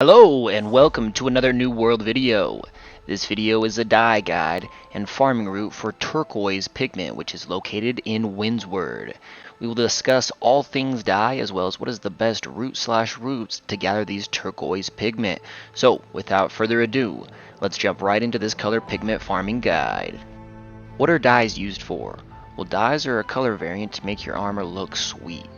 Hello and welcome to another New World video. This video is a dye guide and farming route for Turquoise Pigment, which is located in Windsward. We will discuss all things dye as well as what is the best routes to gather these turquoise pigment. So without further ado, let's jump right into this color pigment farming guide. What are dyes used for? Well, dyes are a color variant to make your armor look sweet.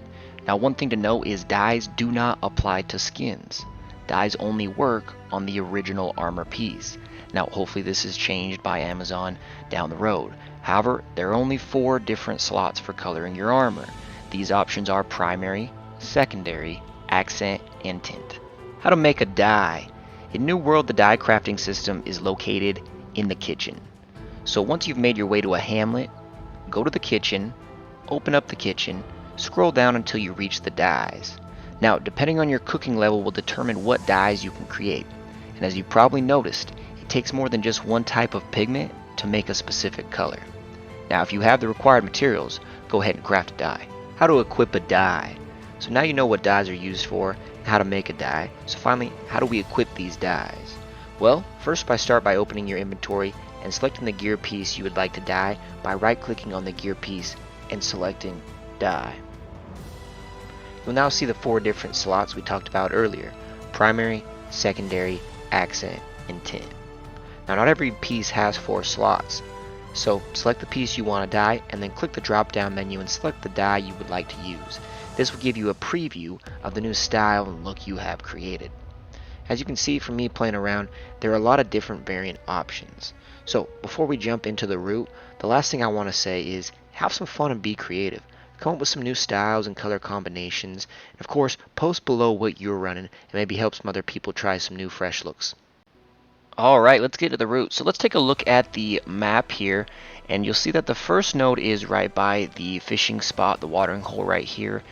Now, one thing to note is dyes do not apply to skins. Dyes only work on the original armor piece. Now, hopefully this is changed by Amazon down the road. However, there are only 4 different slots for coloring your armor. These options are primary, secondary, accent, and tint. How to make a dye. In New World, the dye crafting system is located in the kitchen. So once you've made your way to a hamlet, go to the kitchen, open up the kitchen, scroll down until you reach the dyes. Now, depending on your cooking level will determine what dyes you can create. And as you probably noticed, it takes more than just one type of pigment to make a specific color. Now, if you have the required materials, go ahead and craft a dye. How to equip a dye. So now you know what dyes are used for and how to make a dye. So finally, how do we equip these dyes? Well, first start by opening your inventory and selecting the gear piece you would like to dye by right-clicking on the gear piece and selecting dye. You'll now see the 4 different slots we talked about earlier: primary, secondary, accent, and tint. Now, not every piece has 4 slots, so select the piece you want to dye and then click the drop down menu and select the dye you would like to use. This will give you a preview of the new style and look you have created. As you can see from me playing around, there are a lot of different variant options. So before we jump into the route, the last thing I want to say is have some fun and be creative. Come up with some new styles and color combinations, and of course post below what you're running and maybe help some other people try some new fresh looks. Alright, let's get to the route. So let's take a look at the map here, and you'll see that the first node is right by the fishing spot, the watering hole right here.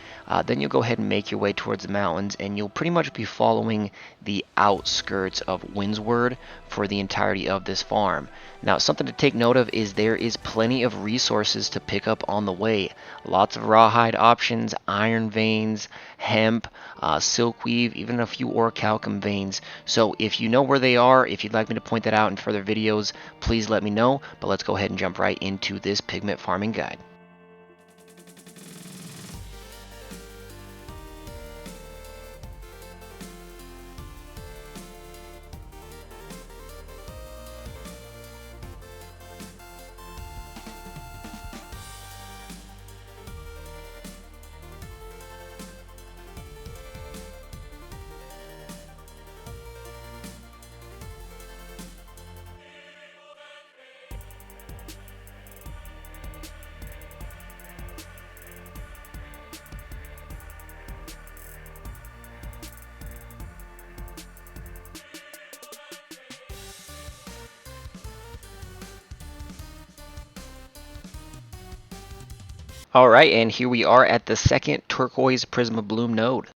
Then you'll go ahead and make your way towards the mountains, and you'll pretty much be following the outskirts of Windsward for the entirety of this farm. Now, something to take note of is there is plenty of resources to pick up on the way. Lots of rawhide options, iron veins, hemp, silkweave, even a few orichalcum veins. So if you know where they are, if you'd like me to point that out in further videos, please let me know. But let's go ahead and jump right into this pigment farming guide. Alright, and here we are at the second Turquoise Prisma Bloom node.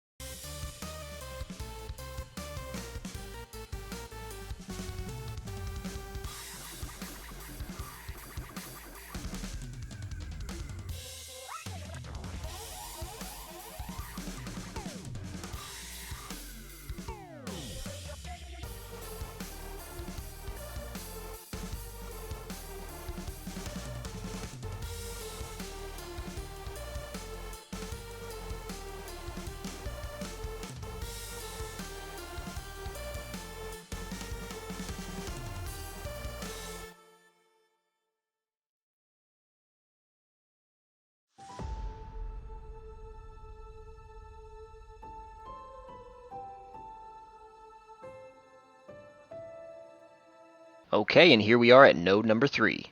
Okay, and here we are at node number 3.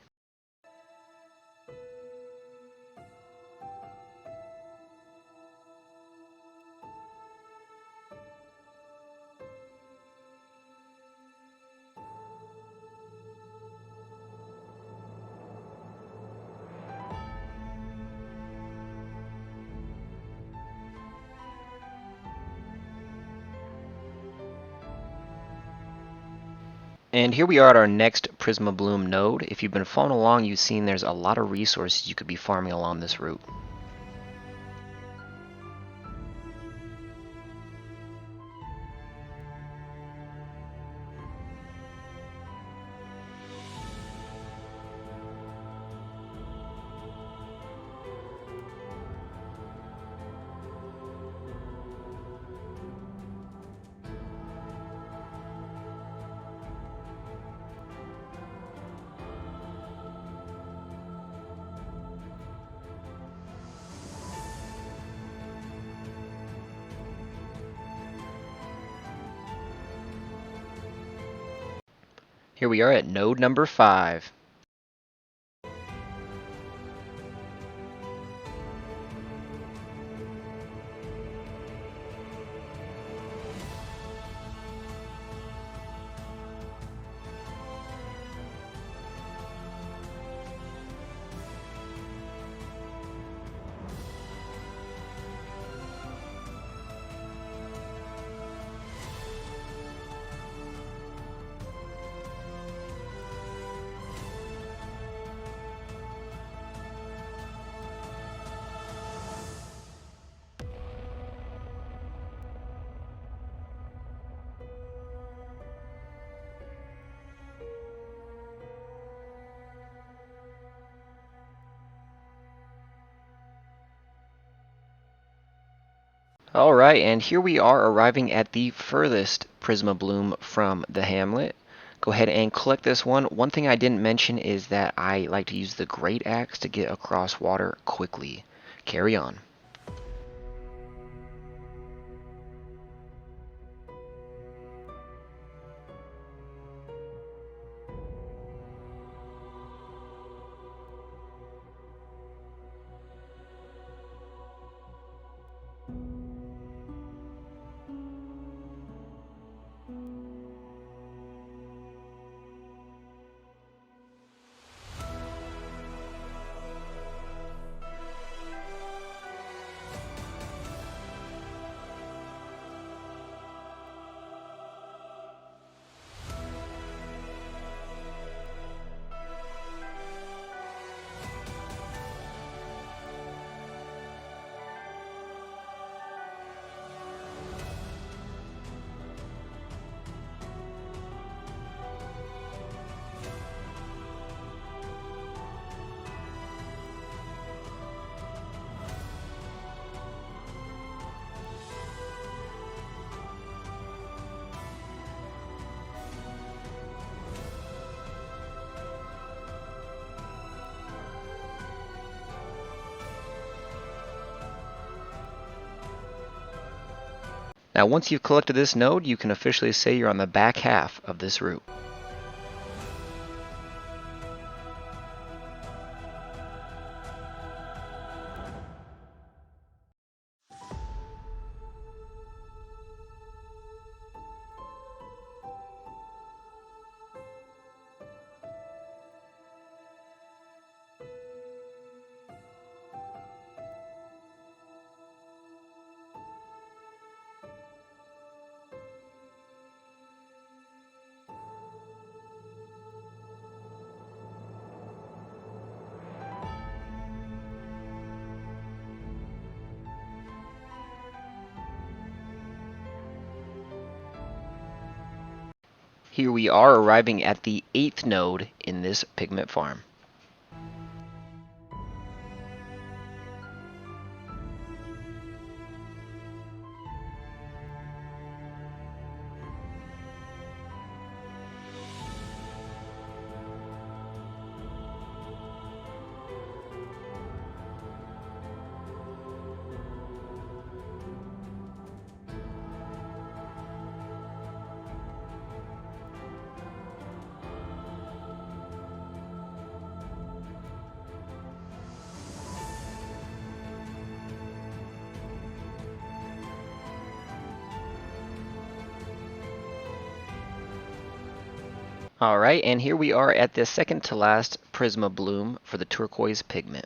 And here we are at our next Prisma Bloom node. If you've been following along, you've seen there's a lot of resources you could be farming along this route. Here we are at node number 5. Alright, and here we are arriving at the furthest Prisma Bloom from the hamlet. Go ahead and collect this one. One thing I didn't mention is that I like to use the Great Axe to get across water quickly. Carry on. Now once you've collected this node, you can officially say you're on the back half of this route. Here we are arriving at the 8th node in this pigment farm. Alright, and here we are at the second to last Prisma Bloom for the Turquoise Pigment.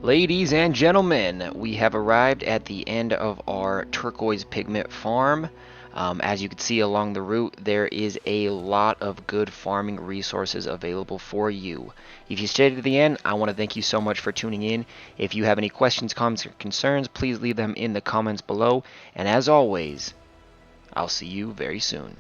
Ladies and gentlemen, we have arrived at the end of our turquoise pigment farm. As you can see along the route, there is a lot of good farming resources available for you. If you stayed to the end, I want to thank you so much for tuning in. If you have any questions, comments, or concerns, please leave them in the comments below. And as always, I'll see you very soon.